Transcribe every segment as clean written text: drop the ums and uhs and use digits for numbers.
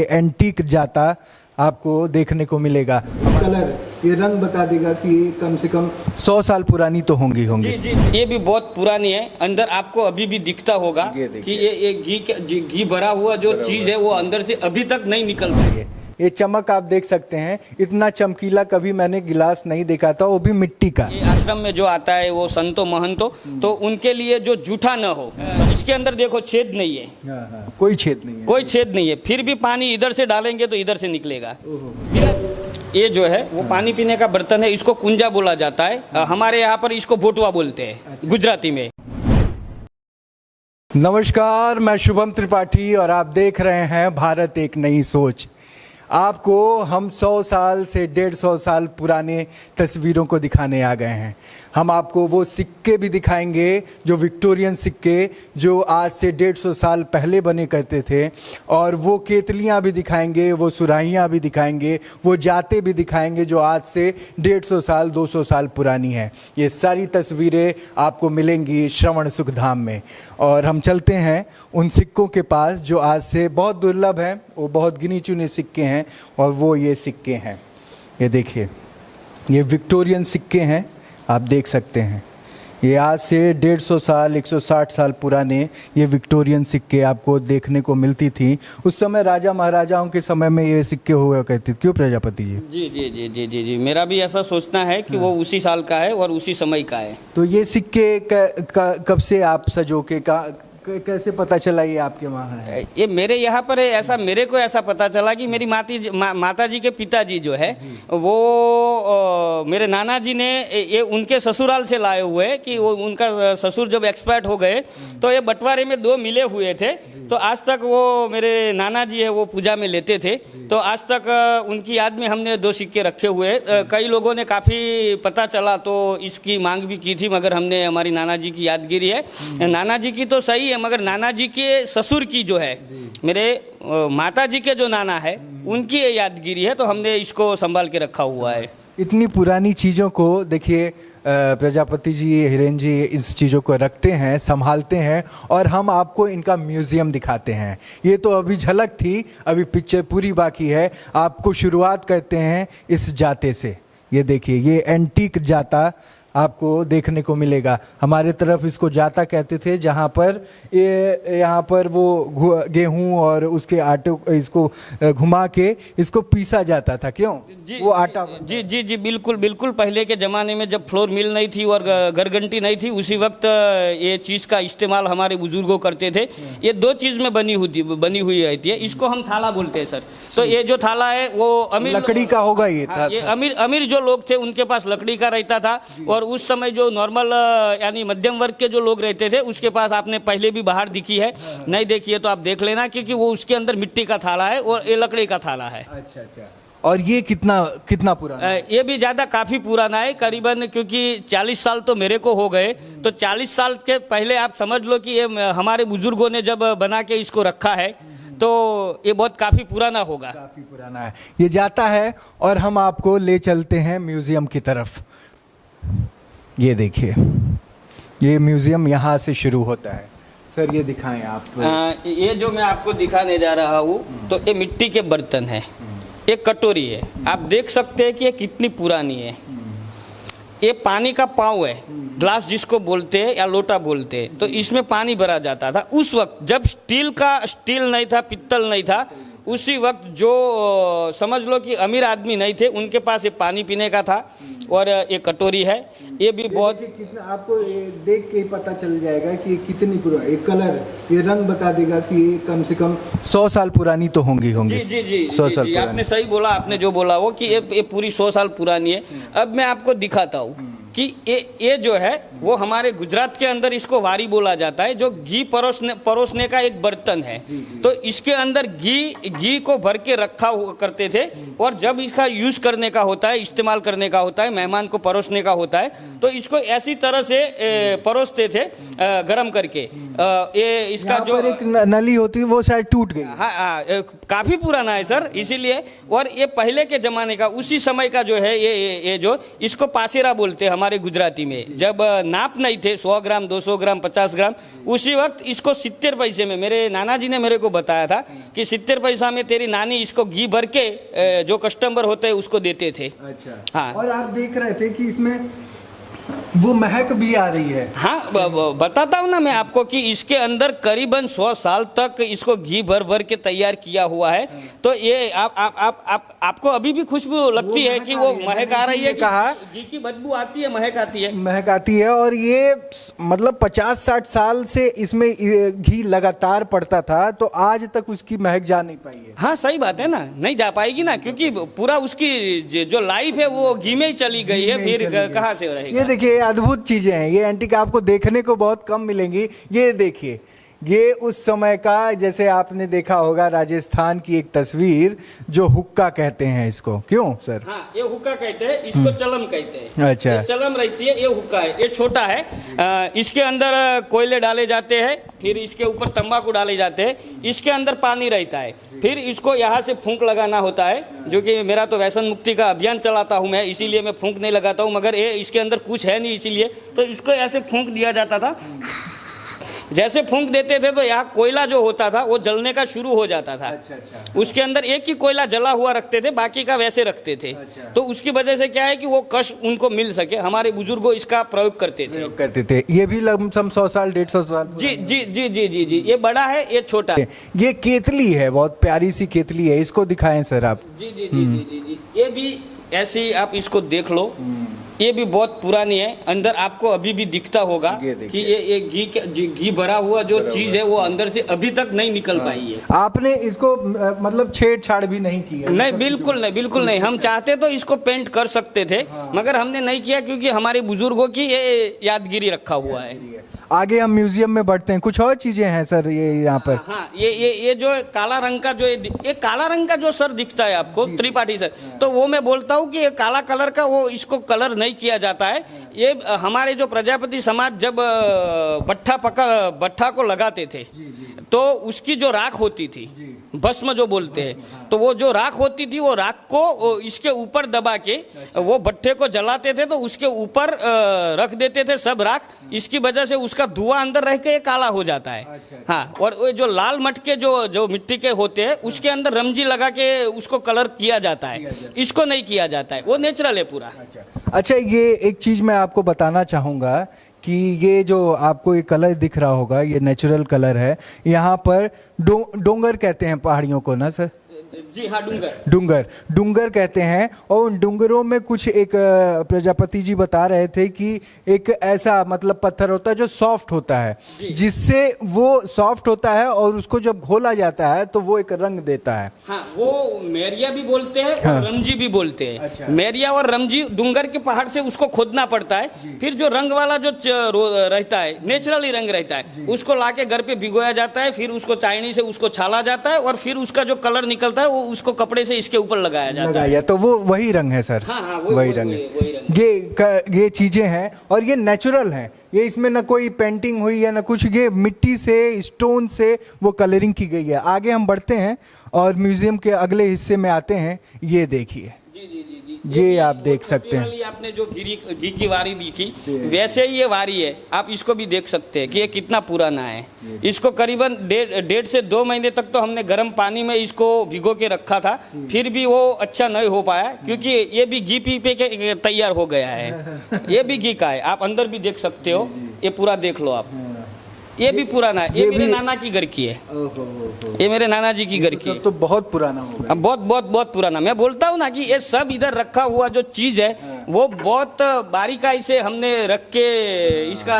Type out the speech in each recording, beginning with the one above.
Antique जाता आपको देखने को मिलेगा। कलर ये रंग बता देगा कि ये कम से कम 100 साल पुरानी तो होंगी। जी जी, ये भी बहुत पुरानी है। अंदर आपको अभी भी दिखता होगा कि ये घी भरा हुआ जो चीज है वो अंदर से अभी तक नहीं निकल रही है। ये चमक आप देख सकते हैं, इतना चमकीला कभी मैंने गिलास नहीं देखा था, वो भी मिट्टी का। ये आश्रम में जो आता है वो संतो महंतो, तो उनके लिए जो जूठा न हो। इसके अंदर देखो छेद नहीं है। कोई छेद नहीं है, कोई छेद नहीं है। फिर भी पानी इधर से डालेंगे तो इधर से निकलेगा। ये जो है वो पानी पीने का बर्तन है, इसको कुंजा बोला जाता है। हमारे यहाँ पर इसको बोटवा बोलते हैं गुजराती में। नमस्कार, मैं शुभम त्रिपाठी और आप देख रहे हैं भारत एक नई सोच। आपको हम 100 साल से 150 साल पुराने तस्वीरों को दिखाने आ गए हैं। हम आपको वो सिक्के भी दिखाएंगे जो विक्टोरियन सिक्के जो आज से 150 साल पहले बने करते थे, और वो केतलियाँ भी दिखाएंगे, वो सुराहियाँ भी दिखाएंगे, वो जाते भी दिखाएंगे जो आज से 150 साल 200 साल पुरानी है। ये सारी तस्वीरें आपको मिलेंगी श्रवण सुख धाम में। और हम चलते हैं उन सिक्कों के पास जो आज से बहुत दुर्लभ हैं, वो बहुत गिनी चुनी सिक्के हैं, और वो ये सिक्के हैं। ये देखिए, ये विक्टोरियन सिक्के हैं, आप देख सकते हैं। ये आज से 150 साल 160 साल पुराने ये विक्टोरियन सिक्के आपको देखने को मिलती थी। उस समय राजा महाराजाओं के समय में ये सिक्के हुआ करते थे। क्यों प्रजापति जी? जी जी जी जी जी जी, मेरा भी ऐसा सोचना है कि वो उसी साल का है और उसी समय का है। तो ये सिक्के कब से आप सजो के कैसे पता चला ये आपके वहाँ है? ये मेरे यहाँ पर है। ऐसा मेरे को ऐसा पता चला कि मेरी माता जी के पिताजी जो है वो मेरे नाना जी ने ये उनके ससुराल से लाए हुए हैं कि वो उनका ससुर जब एक्सपायर्ड हो गए तो ये बंटवारे में 2 मिले हुए थे। तो आज तक वो मेरे नाना जी है वो पूजा में लेते थे। तो आज तक उनकी याद में हमने 2 सिक्के रखे हुए। कई लोगों ने काफ़ी पता चला तो इसकी मांग भी की थी, मगर हमने हमारी नाना जी की यादगिरी है। नाना जी की तो सही है, मगर नाना जी के ससुर की जो है, मेरे माता जी के जो नाना है उनकी ये यादगिरी है, तो हमने इसको संभाल के रखा हुआ है। इतनी पुरानी चीज़ों को देखिए, प्रजापति जी, हिरेन जी इस चीज़ों को रखते हैं, संभालते हैं, और हम आपको इनका म्यूज़ियम दिखाते हैं। ये तो अभी झलक थी, अभी पिक्चर पूरी बाकी है। आपको शुरुआत करते हैं इस जाते से। ये देखिए, ये एंटीक जाता आपको देखने को मिलेगा। हमारे तरफ इसको जाता कहते थे, जहाँ पर ये यहाँ पर वो गेहूं और उसके आटे इसको घुमा के इसको पीसा जाता था। क्यों? वो आटा। जी जी जी, बिल्कुल बिल्कुल। पहले के ज़माने में जब फ्लोर मिल नहीं थी और गरगंटी नहीं थी, उसी वक्त ये चीज़ का इस्तेमाल हमारे बुजुर्गों करते थे। ये 2 चीज़ में बनी हुई रहती है। इसको हम थाला बोलते हैं सर। तो ये जो थाला है वो अमीर लकड़ी का होगा। ये अमीर जो लोग थे उनके पास लकड़ी का रहता था, और उस समय जो नॉर्मल यानी मध्यम वर्ग के जो लोग रहते थे उसके पास आपने पहले भी बाहर दिखी है, नहीं देखी है तो आप देख लेना, क्योंकि वो उसके अंदर मिट्टी का थाला है और ये लकड़ी का थाला है। अच्छा अच्छा। और ये कितना पुराना है? ये भी ज़्यादा काफ़ी पुराना है, करीबन, क्योंकि 40 साल तो मेरे को हो गए। तो 40 साल के पहले आप समझ लो कि ये हमारे बुजुर्गों ने जब बना के इसको रखा है, तो ये बहुत काफ़ी पुराना होगा। काफ़ी पुराना है ये जाता है। और हम आपको ले चलते हैं म्यूज़ियम की तरफ। ये देखिए, ये म्यूज़ियम यहाँ से शुरू होता है। सर ये दिखाएं आप। ये जो मैं आपको दिखाने जा रहा हूँ, तो ये मिट्टी के बर्तन है। एक कटोरी है, आप देख सकते हैं कि ये कितनी पुरानी है। ये पानी का पाँव है, ग्लास जिसको बोलते हैं या लोटा बोलते हैं। तो इसमें पानी भरा जाता था उस वक्त जब स्टील नहीं था, पित्तल नहीं था। उसी वक्त जो समझ लो कि अमीर आदमी नहीं थे, उनके पास ये पानी पीने का था। और ये कटोरी है, ये भी बहुत कितना आपको ये देख के पता चल जाएगा कि कितनी पुरानी। एक कलर ये रंग बता देगा कि ये कम से कम 100 साल पुरानी तो होंगी। जी जी जी, 100 साल। आपने सही बोला, आपने जो बोला वो कि ये पूरी 100 साल पुरानी है। अब मैं आपको दिखाता हूँ कि ये जो है वो हमारे गुजरात के अंदर इसको वारी बोला जाता है, जो घी परोसने का एक बर्तन है। तो इसके अंदर घी को भर के रखा करते थे, और जब इसका यूज करने का होता है, इस्तेमाल करने का होता है, मेहमान को परोसने का होता है, तो इसको ऐसी तरह से परोसते थे गरम करके। ये इसका जो एक नली होती है वो शायद टूट गई। हाँ, काफी पुराना है सर, इसीलिए। और ये पहले के जमाने का, उसी समय का जो है ये जो इसको पासेरा बोलते हैं हमारे हमारे गुजराती में। जब नाप नहीं थे 100 ग्राम 200 ग्राम 50 ग्राम, उसी वक्त इसको 70 पैसे में, मेरे नाना जी ने मेरे को बताया था कि 70 पैसा में तेरी नानी इसको घी भर के जो कस्टमर होते हैं उसको देते थे। अच्छा। हाँ। और आप देख रहे थे कि इसमें वो महक भी आ रही है। हाँ, बताता हूँ ना मैं आपको कि इसके अंदर करीबन 100 साल तक इसको घी भर भर के तैयार किया हुआ है। तो ये आपको अभी भी खुशबू लगती है कि वो महक आ रही है, कहा घी की बदबू आती है, महक आती है, महक आती है। और ये मतलब 50-60 साल से इसमें घी लगातार पड़ता था, तो आज तक उसकी महक जा नहीं पाई है। हाँ सही बात है ना, नहीं जा पाएगी ना, क्योंकि पूरा उसकी जो लाइफ है वो घी में ही चली गई है, फिर कहाँ से रहेगा। ये देखिए अद्भुत चीजें हैं, ये एंटीक आपको देखने को बहुत कम मिलेंगी। ये देखिए, ये उस समय का, जैसे आपने देखा होगा राजस्थान की एक तस्वीर, जो हुक्का कहते हैं इसको, क्यों सर? हाँ, ये हुक्का कहते हैं, इसको चलम कहते हैं। अच्छा। ये चलम रहती है, ये हुक्का है, ये छोटा है। इसके अंदर कोयले डाले जाते हैं, फिर इसके ऊपर तंबाकू डाले जाते हैं, इसके अंदर पानी रहता है, फिर इसको यहाँ से फूंक लगाना होता है, जो कि मेरा तो व्यसन मुक्ति का अभियान चलाता हूँ मैं, इसीलिए मैं फूंक नहीं लगाता हूँ, मगर ये इसके अंदर कुछ है नहीं, इसीलिए तो इसको ऐसे फूंक दिया जाता था। जैसे फूंक देते थे तो यहाँ कोयला जो होता था वो जलने का शुरू हो जाता था। अच्छा। उसके अंदर एक ही कोयला जला हुआ रखते थे, बाकी का वैसे रखते थे। अच्छा। तो उसकी वजह से क्या है कि वो कश उनको मिल सके, हमारे बुजुर्गों इसका प्रयोग करते थे। ये भी लमसम 100 साल 150 साल। जी जी जी जी जी जी, ये बड़ा है, ये छोटा है। ये केतली है, बहुत प्यारी सी केतली है, इसको दिखाएं सर आप। जी जी जी जी जी जी, ये भी ऐसी, आप इसको देख लो, ये भी बहुत पुरानी है। अंदर आपको अभी भी दिखता होगा कि ये घी भरा हुआ जो चीज है वो अंदर से अभी तक नहीं निकल पाई है। आपने इसको मतलब छेड़छाड़ भी नहीं की है? नहीं, बिल्कुल नहीं, बिल्कुल नहीं। हम चाहते तो इसको पेंट कर सकते थे, मगर हमने नहीं किया, क्योंकि हमारे बुजुर्गों की ये यादगिरी रखा हुआ है। आगे हम म्यूजियम में बढ़ते हैं, कुछ और चीजें हैं सर ये यहाँ पर। हाँ, ये जो काला रंग का, जो ये काला रंग का जो सर दिखता है आपको त्रिपाठी सर, तो वो मैं बोलता हूँ कि ये काला कलर का, वो इसको कलर नहीं किया जाता है। ये हमारे जो प्रजापति समाज जब भट्ठा को लगाते थे, तो उसकी जो राख होती थी, भस्म जो बोलते हैं, तो वो जो राख होती थी, वो राख को इसके ऊपर दबा के वो भट्ठे को जलाते थे, तो उसके ऊपर रख देते थे सब राख। इसकी वजह से उसका धुआं अंदर रह के काला हो जाता है। हाँ, और वो जो लाल मटके जो मिट्टी के होते हैं, उसके अंदर रमजी लगा के उसको कलर किया जाता है, इसको नहीं किया जाता है, वो नेचुरल है पूरा। अच्छा, ये एक चीज मैं आपको बताना चाहूंगा कि ये जो आपको ये कलर दिख रहा होगा, ये नेचुरल कलर है। यहाँ पर डोंगर कहते हैं पहाड़ियों को ना सर? जी हाँ, डूंगर कहते हैं। और उन डूंगरों में कुछ एक प्रजापति जी बता रहे थे कि एक ऐसा मतलब पत्थर होता है जो सॉफ्ट होता है, जिससे वो सॉफ्ट होता है और उसको जब घोला जाता है तो वो एक रंग देता है। हाँ, वो मेरिया भी बोलते हैं और रमजी भी बोलते हैं। अच्छा। मेरिया और रमजी डूंगर के पहाड़ से उसको खोदना पड़ता है, फिर जो रंग वाला जो रहता है, नेचुरली रंग रहता है, उसको लाके घर पे भिगोया जाता है, फिर उसको चायनी से उसको छाला जाता है, और फिर उसका जो कलर निकलता है वो उसको कपड़े से इसके ऊपर लगाया जाता है। तो वो वही रंग है सर? हाँ, वही रंग है। ये चीजें हैं और ये नेचुरल हैं, ये इसमें ना कोई पेंटिंग हुई है ना कुछ, ये मिट्टी से, स्टोन से वो कलरिंग की गई है। आगे हम बढ़ते हैं और म्यूजियम के अगले हिस्से में आते हैं। ये देखिए, ये आप देख सकते हैं। आपने जो घी की वारी देखी, वैसे ही ये वारी है, आप इसको भी देख सकते हैं कि ये कितना पुराना है। इसको करीबन 1.5 से 2 महीने तक तो हमने गर्म पानी में इसको भिगो के रखा था, फिर भी वो अच्छा नहीं हो पाया, क्योंकि ये भी घी पी के तैयार हो गया है। ये भी घी का है, आप अंदर भी देख सकते हो, ये पूरा देख लो आप। ये भी पुराना है, ये मेरे नाना की घर की है, ये मेरे नाना जी की घर की है। तो बहुत पुराना होगा। बहुत बहुत बहुत पुराना। मैं बोलता हूँ ना कि ये सब इधर रखा हुआ जो चीज है वो बहुत बारीकाई से हमने रख के इसका,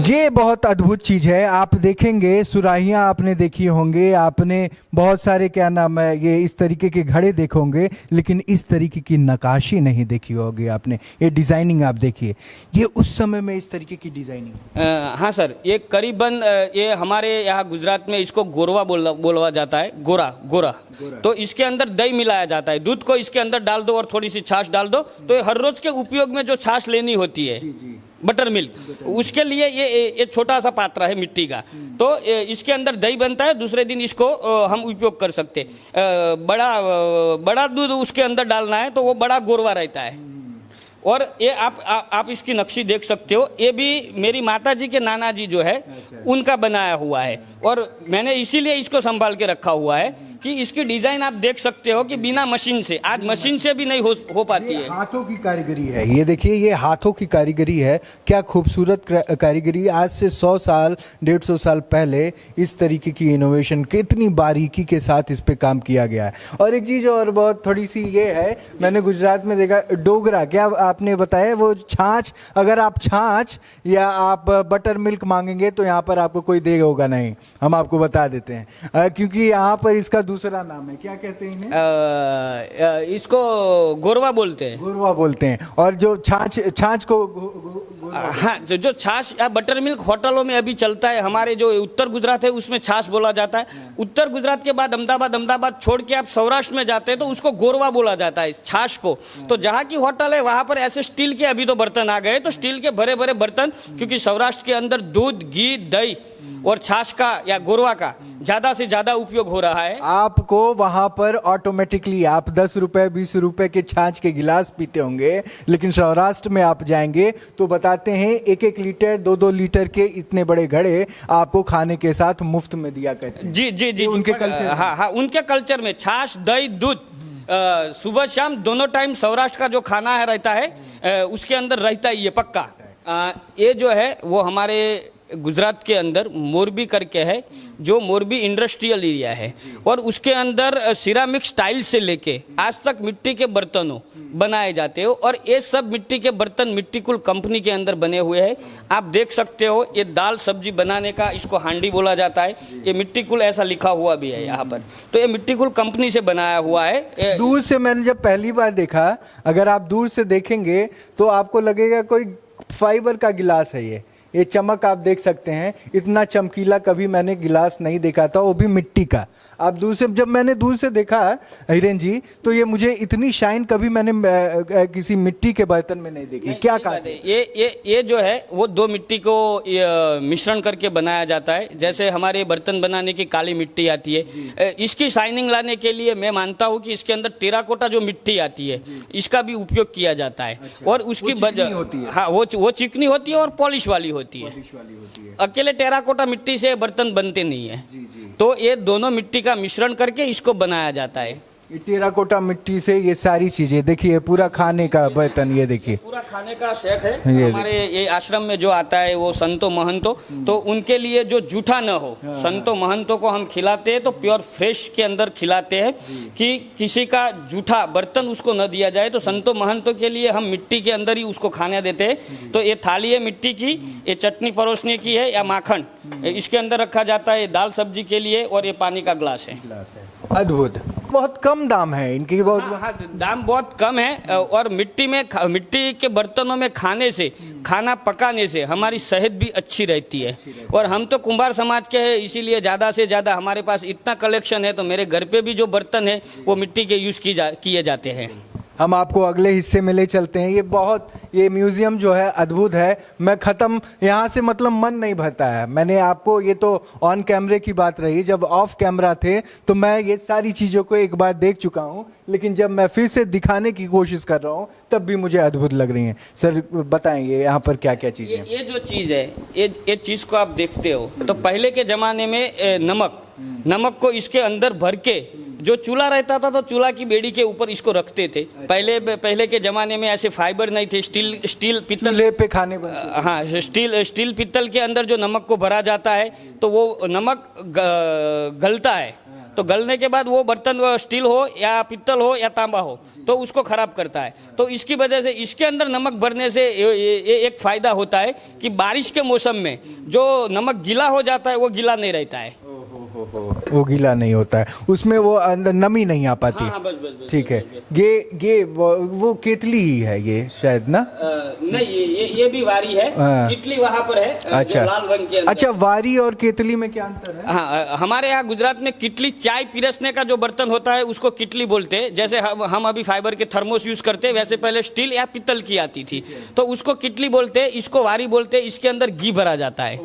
ये बहुत अद्भुत चीज है। आप देखेंगे सुराहियां आपने देखी होंगे, आपने बहुत सारे क्या नाम है ये इस तरीके के घड़े देखे होंगे, लेकिन इस तरीके की नक्काशी नहीं देखी होगी आपने। ये डिजाइनिंग आप देखिए, ये उस समय में इस तरीके की डिजाइनिंग। हाँ सर, ये करीबन ये हमारे यहाँ गुजरात में इसको गोरवा बोलवा जाता है, गोरा। तो इसके अंदर दही मिलाया जाता है, दूध को इसके अंदर डाल दो और थोड़ी सी छाछ डाल दो, तो ये हर रोज के उपयोग में जो छाछ लेनी होती है, बटर मिल्क, उसके लिए ये छोटा सा पात्र है मिट्टी का, तो इसके अंदर दही बनता है। दूसरे दिन इसको हम उपयोग कर सकते। बड़ा दूध उसके अंदर डालना है तो वो बड़ा गोरवा रहता है, और ये आप इसकी नक्शी देख सकते हो, ये भी मेरी माता जी के नाना जी जो है उनका बनाया हुआ है, और मैंने इसीलिए इसको संभाल के रखा हुआ है कि इसकी डिजाइन आप देख सकते हो कि बिना मशीन से, आज मशीन से भी नहीं हो पाती है। हाथों की कारीगरी है ये, देखिए ये हाथों की कारीगरी है, क्या खूबसूरत कारीगरी। आज से 100 साल 150 साल पहले इस तरीके की इनोवेशन कितनी बारीकी के साथ इस पे काम किया गया है। और एक चीज़ और बहुत थोड़ी सी ये है, मैंने गुजरात में देखा डोगरा, क्या आपने बताया, वो छाछ, अगर आप छाछ या आप बटर मिल्क मांगेंगे तो यहाँ पर आपको कोई देगा होगा नहीं, हम आपको बता देते हैं, क्योंकि यहाँ पर इसका दूसरा नाम है, क्या कहते हैं इन्हें? इसको गोरवा बोलते हैं। गोरवा बोलते हैं। और जो छाछ को हाँ, जो छाछ या बटर मिल्क होटलों में अभी चलता है, हमारे जो उत्तर गुजरात है उसमें छाछ बोला जाता है। उत्तर गुजरात के बाद अहमदाबाद छोड़ के आप सौराष्ट्र में जाते हैं तो उसको गोरवा बोला जाता है छाछ को। तो जहाँ की होटल है वहां पर ऐसे स्टील के अभी तो बर्तन आ गए, तो स्टील के बड़े बड़े बर्तन, क्योंकि सौराष्ट्र के अंदर दूध, घी, दही और छाछ का या गोरवा का ज्यादा से ज्यादा उपयोग हो रहा है। आपको वहां पर ऑटोमेटिकली आप 10 रुपए 20 रुपए के छाछ के गिलास पीते होंगे, लेकिन सौराष्ट्र में आप जाएंगे तो बताते हैं 1-1 लीटर 2-2 लीटर के इतने बड़े घड़े आपको खाने के साथ मुफ्त में दिया करते हैं। जी उनके कल्चर, हाँ, उनके कल्चर में छाछ, दही, दूध सुबह शाम दोनों टाइम सौराष्ट्र का जो खाना है रहता है उसके अंदर रहता ही है पक्का। ये जो है वो हमारे गुजरात के अंदर मोरबी करके है, जो मोरबी इंडस्ट्रियल एरिया है, और उसके अंदर सिरामिक स्टाइल से लेके आज तक मिट्टी के बर्तनों बनाए जाते हो, और ये सब मिट्टी के बर्तन मिट्टीकुल कंपनी के अंदर बने हुए हैं। आप देख सकते हो ये दाल सब्जी बनाने का, इसको हांडी बोला जाता है, ये मिट्टीकुल ऐसा लिखा हुआ भी है यहाँ पर, तो ये मिट्टीकुल कंपनी से बनाया हुआ है। दूर से मैंने जब पहली बार देखा, अगर आप दूर से देखेंगे तो आपको लगेगा कोई फाइबर का गिलास है ये चमक आप देख सकते हैं, इतना चमकीला कभी मैंने गिलास नहीं देखा था, वो भी मिट्टी का। आप दूर से, जब मैंने दूर से देखा हिरेन जी, तो ये मुझे इतनी शाइन कभी मैंने किसी मिट्टी के बर्तन में नहीं देखी। क्या कहा? ये जो है वो 2 मिट्टी को मिश्रण करके बनाया जाता है। जैसे हमारे बर्तन बनाने की काली मिट्टी आती है, इसकी शाइनिंग लाने के लिए मैं मानता हूँ कि इसके अंदर टेराकोटा जो मिट्टी आती है इसका भी उपयोग किया जाता है। और उसकी हाँ, वो चिकनी होती है और पॉलिश वाली होती है। अकेले टेराकोटा मिट्टी से बर्तन बनते नहीं है। तो ये दोनों मिट्टी का मिश्रण करके इसको बनाया जाता है। ये टेराकोटा मिट्टी से ये सारी चीजें, देखिए पूरा खाने का बर्तन, ये देखिए पूरा खाने का सेट है। हमारे ये आश्रम में जो आता है वो संतो महंतो, तो उनके लिए जो जूठा न हो, संतो महंतो को हम खिलाते हैं तो प्योर फ्रेश के अंदर खिलाते हैं कि किसी का जूठा बर्तन उसको न दिया जाए। तो संतो महंतो के लिए हम मिट्टी के अंदर ही उसको खाने देते हैं। तो ये थाली है मिट्टी की, ये चटनी परोसने की है या माखन, इसके अंदर रखा जाता है दाल सब्जी के लिए, और ये पानी का ग्लास है। अद्भुत। बहुत कम दाम है इनकी, बहुत हाँ, दाम बहुत कम है। और मिट्टी के बर्तनों में खाने से, खाना पकाने से हमारी सेहत भी अच्छी रहती है। और हम तो कुंभार समाज के हैं, इसीलिए ज़्यादा से ज़्यादा हमारे पास इतना कलेक्शन है। तो मेरे घर पे भी जो बर्तन है वो मिट्टी के यूज़ किए जाते हैं। हम आपको अगले हिस्से में ले चलते हैं। ये म्यूजियम जो है अद्भुत है। मैं ख़त्म यहाँ से, मतलब मन नहीं भरता है। मैंने आपको, ये तो ऑन कैमरे की बात रही, जब ऑफ कैमरा थे तो मैं ये सारी चीज़ों को एक बार देख चुका हूँ, लेकिन जब मैं फिर से दिखाने की कोशिश कर रहा हूँ तब भी मुझे अद्भुत लग रही हैं। सर बताएंगे यहाँ पर क्या क्या चीज़ें? ये जो चीज़ है, ये चीज़ को आप देखते हो तो पहले के ज़माने में नमक को इसके अंदर भर के, जो चूल्हा रहता था तो चूल्हा की बेड़ी के ऊपर इसको रखते थे। पहले के जमाने में ऐसे फाइबर नहीं थे, स्टील पित्तल चूल्हे पे खाने बनते। हाँ, स्टील पित्तल के अंदर जो नमक को भरा जाता है तो वो नमक गलता है। तो गलने के बाद वो बर्तन स्टील हो या पित्तल हो या तांबा हो तो उसको खराब करता है। तो इसकी वजह से इसके अंदर नमक भरने से ये एक फायदा होता है कि बारिश के मौसम में जो नमक गीला हो जाता है वो गीला नहीं रहता है। वो गीला नहीं होता है, उसमें वो अंदर नमी नहीं आ पाती। हाँ, बस। ठीक है। ये वो केतली ही है ये शायद ना? नहीं, ये भी वारी है। केतली वहाँ पर है। अच्छा, जो लाल रंग के अंदर। अच्छा, वारी और केतली में क्या अंतर है? हाँ, हमारे यहाँ गुजरात में केतली चाय पिरसने का जो बर्तन होता है उसको केतली बोलते हैं। जैसे हम अभी फाइबर के थर्मोस यूज करते हैं, वैसे पहले स्टील या पित्तल की आती थी तो उसको केतली बोलते हैं, इसको वारी बोलते हैं। इसके अंदर घी भरा जाता है।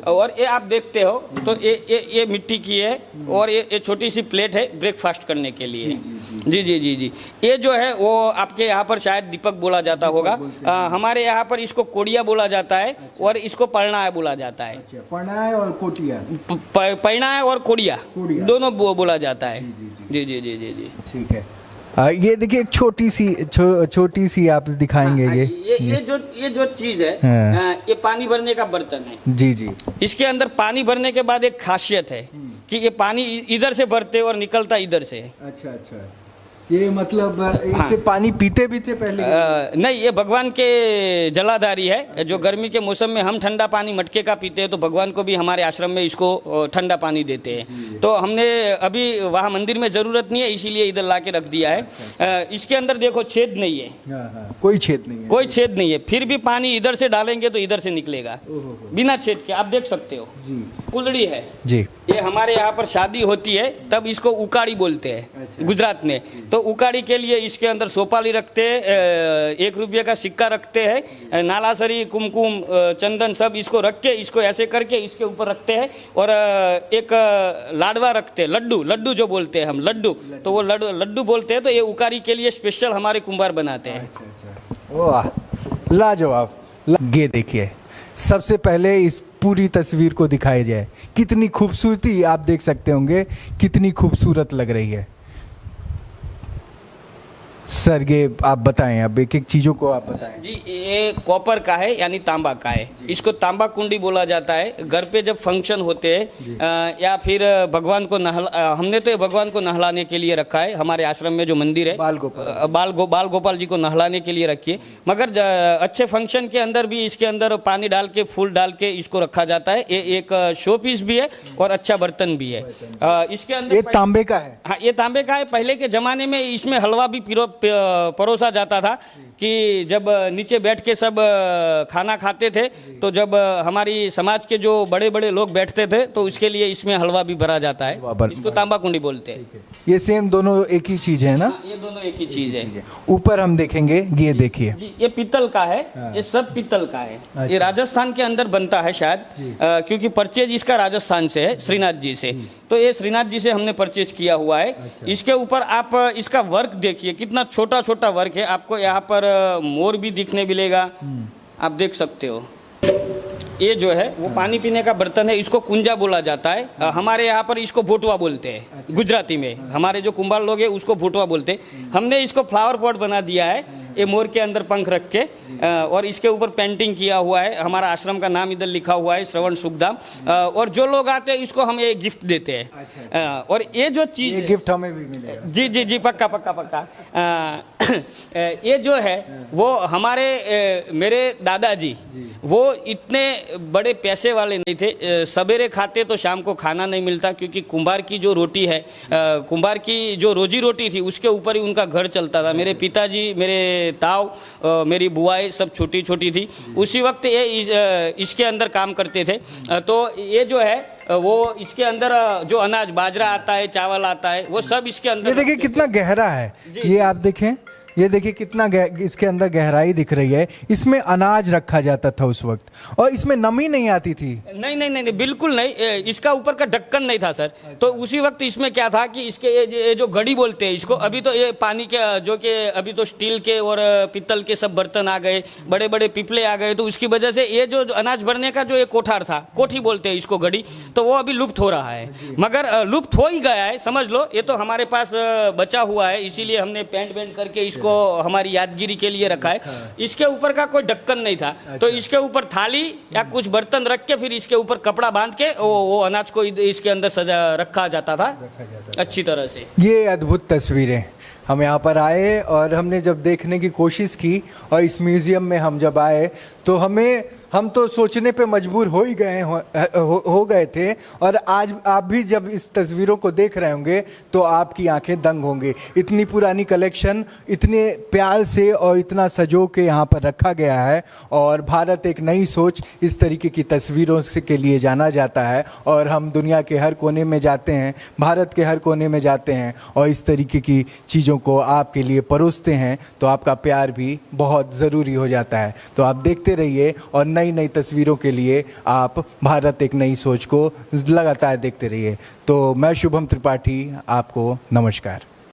और ये आप देखते हो तो ये मिट्टी रोटी की है और ये छोटी सी प्लेट है ब्रेकफास्ट करने के लिए। जी जी जी जी। ये जो है वो आपके यहाँ पर शायद दीपक बोला जाता होगा, हमारे यहाँ पर इसको कोड़िया बोला जाता है और इसको पढ़ना बोला जाता है। पढ़ना और कोटिया, पढ़ना और कोड़िया दोनों बोला जाता है। जी जी जी जी जी। ठीक है। ये देखिए एक छोटी सी आप दिखाएंगे। ये जो चीज है, ये पानी भरने का बर्तन है। जी जी। इसके अंदर पानी भरने के बाद एक खासियत है कि ये पानी इधर से भरते और निकलता इधर से। अच्छा अच्छा, ये मतलब इसे पानी पीते भी थे पहले? नहीं, ये भगवान के जलाधारी है। जो गर्मी के मौसम में हम ठंडा पानी मटके का पीते हैं, तो भगवान को भी हमारे आश्रम में इसको ठंडा पानी देते हैं। तो हमने अभी वहाँ मंदिर में ज़रूरत नहीं है, इसीलिए इधर ला के रख दिया है। इसके अंदर देखो छेद नहीं है, कोई छेद नहीं है, कोई छेद नहीं है। फिर भी पानी इधर से डालेंगे तो इधर से निकलेगा बिना छेद के। आप देख सकते हो कुल्हड़ी है जी। ये हमारे यहाँ पर शादी होती है तब इसको उकाड़ी बोलते हैं गुजरात में। तो उकाड़ी के लिए इसके अंदर सोपाली रखते हैं, 1 रुपये का सिक्का रखते हैं, नालासरी, कुमकुम, चंदन सब इसको रख के, इसको ऐसे करके इसके ऊपर रखते हैं और एक लाडवा रखते हैं, लड्डू जो बोलते हैं हम लड्डू, तो वो लड्डू बोलते हैं। तो ये उकाड़ी के लिए स्पेशल हमारे कुंभार बनाते हैं। वाह, लाजवाब। ये देखिए, सबसे पहले इस पूरी तस्वीर को दिखाया जाए। कितनी खूबसूरती आप देख सकते होंगे, कितनी खूबसूरत लग रही है। सर ये आप बताएं, अब एक एक चीज़ों को आप बताएं। जी, ये कॉपर का है यानी तांबा का है। इसको तांबा कुंडी बोला जाता है। घर पे जब फंक्शन होते हैं या फिर भगवान को हमने तो भगवान को नहलाने के लिए रखा है। हमारे आश्रम में जो मंदिर है बाल गोपाल जी को नहलाने के लिए रखिए। मगर अच्छे फंक्शन के अंदर भी इसके अंदर पानी डाल के, फूल डाल के इसको रखा जाता है। ये एक शो पीस भी है और अच्छा बर्तन भी है। इसके अंदर ये तांबे का है। हाँ, ये तांबे का है। पहले के जमाने में इसमें हलवा भी परोसा जाता था कि जब नीचे बैठ के सब खाना खाते थे, तो जब हमारी समाज के जो बड़े बड़े लोग बैठते थे तो उसके लिए इसमें हलवा भी भरा जाता है। इसको तांबा कुंडी बोलते हैं। ये सेम दोनों एक ही चीज है ना? ये दोनों एक ही चीज है। ऊपर हम देखेंगे, ये देखिए, ये पीतल का है। ये सब पीतल का है। अच्छा। ये राजस्थान के अंदर बनता है शायद, क्योंकि परचेज इसका राजस्थान से है, श्रीनाथ जी से। तो ये श्रीनाथ जी से हमने परचेज किया हुआ है। अच्छा। इसके ऊपर आप इसका वर्क देखिए, कितना छोटा छोटा वर्क है। आपको यहाँ पर मोर भी दिखने मिलेगा, आप देख सकते हो। ये जो है वो पानी पीने का बर्तन है, इसको कुंजा बोला जाता है। हमारे यहाँ पर इसको भोटवा बोलते हैं। अच्छा। गुजराती में हमारे जो कुंभार लोग हैं उसको भोटवा बोलते हैं। हमने इसको फ्लावर पॉट बना दिया है, ये मोर के अंदर पंख रख के, और इसके ऊपर पेंटिंग किया हुआ है। हमारा आश्रम का नाम इधर लिखा हुआ है, श्रवण सुखधाम। और जो लोग आते हैं इसको हम ये गिफ्ट देते हैं। अच्छा। और ये जो चीज़, ये गिफ्ट हमें भी मिलेगा। जी जी जी, पक्का पक्का पक्का। ये जो है वो हमारे मेरे दादाजी, वो इतने बड़े पैसे वाले नहीं थे। सवेरे खाते तो शाम को खाना नहीं मिलता, क्योंकि कुंभार की जो रोटी है, कुंभार की जो रोजी रोटी थी उसके ऊपर ही उनका घर चलता था। मेरे पिताजी, मेरे ताऊ, मेरी बुआएं सब छोटी छोटी थी। उसी वक्त ये इसके अंदर काम करते थे। तो ये जो है वो इसके अंदर जो अनाज, बाजरा आता है, चावल आता है, वो सब इसके अंदर। ये देखिए कितना गहरा है, ये आप देखें, ये देखिए कितना इसके अंदर गहराई दिख रही है। इसमें अनाज रखा जाता था उस वक्त, और इसमें नमी नहीं आती थी। नहीं नहीं नहीं, बिल्कुल नहीं। इसका ऊपर का ढक्कन नहीं था सर। तो उसी वक्त इसमें क्या था कि इसके ये जो घड़ी बोलते हैं इसको, अभी तो ये पानी के, जो कि अभी तो स्टील के और पीतल के सब बर्तन आ गए, बड़े बड़े पिपले आ गए। तो उसकी वजह से ये जो अनाज भरने का जो एक कोठार था, कोठी बोलते हैं इसको, घड़ी, तो वो अभी लुप्त हो रहा है। मगर लुप्त हो ही गया है, समझ लो। ये तो हमारे पास बचा हुआ है, इसीलिए हमने पेंट वेंट करके इसको हमारी यादगिरी के लिए रखा है। इसके ऊपर का कोई ढक्कन नहीं था। अच्छा। तो इसके ऊपर थाली या कुछ बर्तन रख के फिर इसके ऊपर कपड़ा बांध के वो अनाज को इसके अंदर सजा रखा जाता था अच्छी तरह से। ये अद्भुत तस्वीरें, हम यहाँ पर आए और हमने जब देखने की कोशिश की, और इस म्यूज़ियम में हम जब आए तो हम तो सोचने पे मजबूर हो ही गए हो गए थे। और आज आप भी जब इस तस्वीरों को देख रहे होंगे तो आपकी आंखें दंग होंगी। इतनी पुरानी कलेक्शन इतने प्यार से और इतना सजो के यहाँ पर रखा गया है। और भारत एक नई सोच, इस तरीके की तस्वीरों के लिए जाना जाता है। और हम दुनिया के हर कोने में जाते हैं, भारत के हर कोने में जाते हैं और इस तरीके की चीज़ों को आपके लिए परोसते हैं, तो आपका प्यार भी बहुत ज़रूरी हो जाता है। तो आप देखते रहिए और नई नई नई तस्वीरों के लिए आप भारत एक नई सोच को लगातार देखते रहिए। तो मैं शुभम त्रिपाठी, आपको नमस्कार।